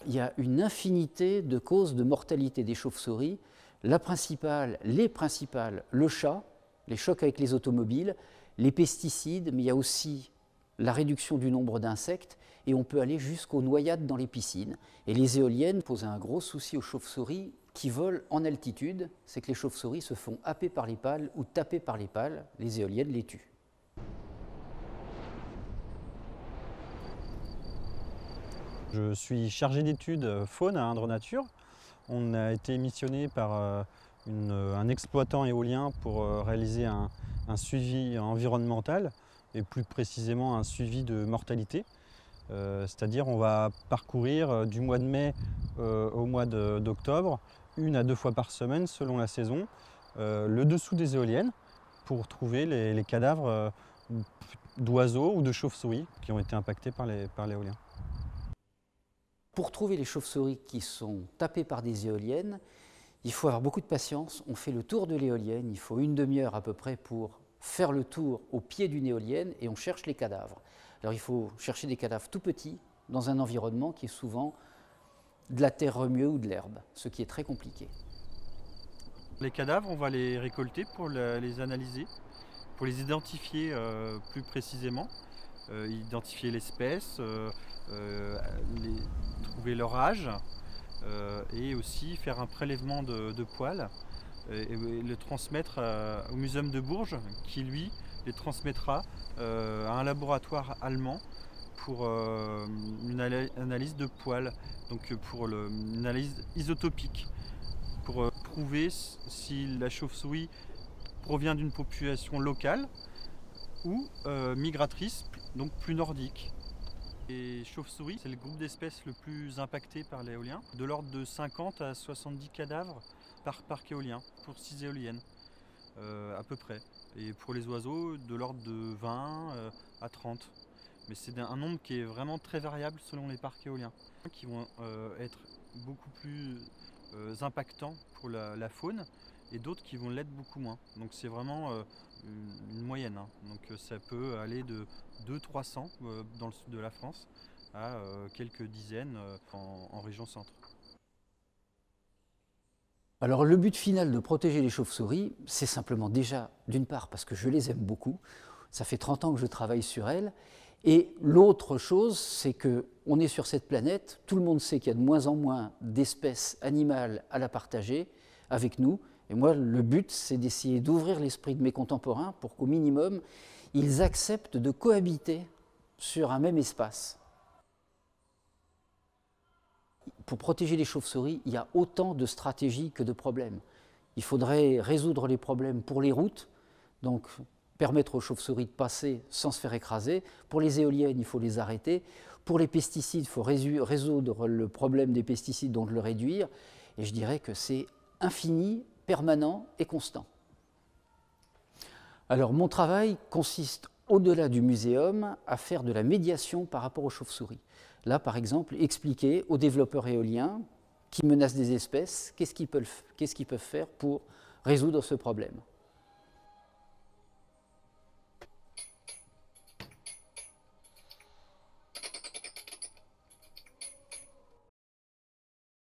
il y a une infinité de causes de mortalité des chauves-souris. Les principales, le chat, les chocs avec les automobiles, les pesticides, mais il y a aussi la réduction du nombre d'insectes, et on peut aller jusqu'aux noyades dans les piscines. Et les éoliennes posent un gros souci aux chauves-souris qui volent en altitude, c'est que les chauves-souris se font happer par les pales ou taper par les pales, les éoliennes les tuent. Je suis chargé d'études faune à Indre Nature. On a été missionné par un exploitant éolien pour réaliser un suivi environnemental et plus précisément un suivi de mortalité. C'est-à-dire on va parcourir du mois de mai au mois d'octobre, 1 à 2 fois par semaine selon la saison, le dessous des éoliennes pour trouver les cadavres d'oiseaux ou de chauves-souris qui ont été impactés par l'éolien. Pour trouver les chauves-souris qui sont tapées par des éoliennes, il faut avoir beaucoup de patience. On fait le tour de l'éolienne, il faut une demi-heure à peu près pour faire le tour au pied d'une éolienne et on cherche les cadavres. Alors il faut chercher des cadavres tout petits dans un environnement qui est souvent de la terre remuée ou de l'herbe, ce qui est très compliqué. Les cadavres, on va les récolter pour les analyser, pour les identifier plus précisément, identifier l'espèce, trouver leur âge et aussi faire un prélèvement de poils et le transmettre au Muséum de Bourges qui lui les transmettra à un laboratoire allemand pour une analyse de poils, donc pour une analyse isotopique, pour prouver si la chauve-souris provient d'une population locale ou migratrice, donc plus nordique. Les chauves-souris, c'est le groupe d'espèces le plus impacté par l'éolien, de l'ordre de 50 à 70 cadavres par parc éolien, pour 6 éoliennes à peu près. Et pour les oiseaux, de l'ordre de 20 à 30. Mais c'est un nombre qui est vraiment très variable selon les parcs éoliens, qui vont être beaucoup plus impactants pour la faune, et d'autres qui vont l'être beaucoup moins. Donc c'est vraiment une moyenne. Hein. Donc ça peut aller de 200-300 dans le sud de la France à quelques dizaines en région centre. Alors le but final de protéger les chauves-souris, c'est simplement déjà, d'une part, parce que je les aime beaucoup, ça fait 30 ans que je travaille sur elles, et l'autre chose, c'est qu'on est sur cette planète, tout le monde sait qu'il y a de moins en moins d'espèces animales à la partager avec nous, et moi le but c'est d'essayer d'ouvrir l'esprit de mes contemporains pour qu'au minimum, ils acceptent de cohabiter sur un même espace. Pour protéger les chauves-souris, il y a autant de stratégies que de problèmes. Il faudrait résoudre les problèmes pour les routes, donc permettre aux chauves-souris de passer sans se faire écraser. Pour les éoliennes, il faut les arrêter. Pour les pesticides, il faut résoudre le problème des pesticides, donc le réduire. Et je dirais que c'est infini, permanent et constant. Alors mon travail consiste, au-delà du muséum, à faire de la médiation par rapport aux chauves-souris. Là, par exemple, expliquer aux développeurs éoliens qui menacent des espèces qu'est-ce qu'ils peuvent faire pour résoudre ce problème.